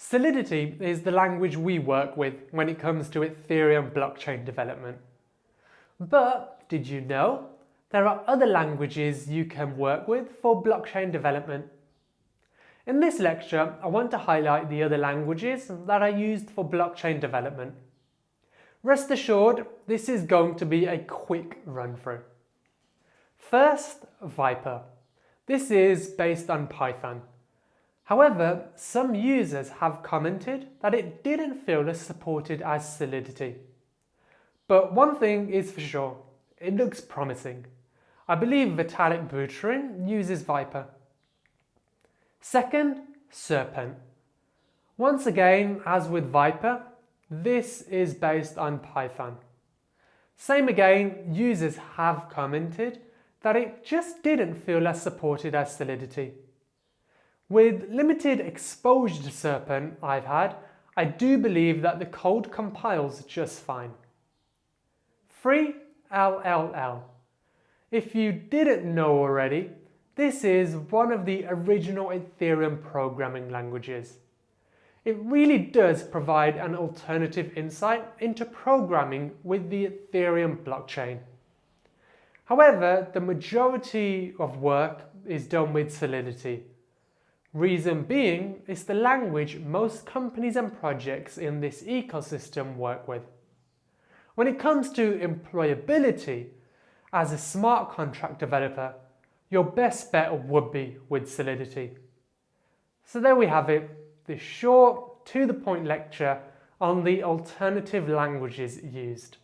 Solidity is the language we work with when it comes to Ethereum blockchain development. But did you know there are other languages you can work with for blockchain development? In this lecture, I want to highlight the other languages that are used for blockchain development. Rest assured, this is going to be a quick run through. First, Viper. This is based on Python. However, some users have commented that it didn't feel as supported as Solidity. But one thing is for sure, it looks promising. I believe Vitalik Buterin uses Viper. Second, Serpent. Once again, as with Viper, this is based on Python. Same again, users have commented that it just didn't feel as supported as Solidity. With limited exposure to Serpent I've had, I do believe that the code compiles just fine. 3. LLL. If you didn't know already, this is one of the original Ethereum programming languages. It really does provide an alternative insight into programming with the Ethereum blockchain. However, the majority of work is done with Solidity. Reason being is the language most companies and projects in this ecosystem work with. When it comes to employability, as a smart contract developer, your best bet would be with Solidity. So there we have it, this short, to the point lecture on the alternative languages used.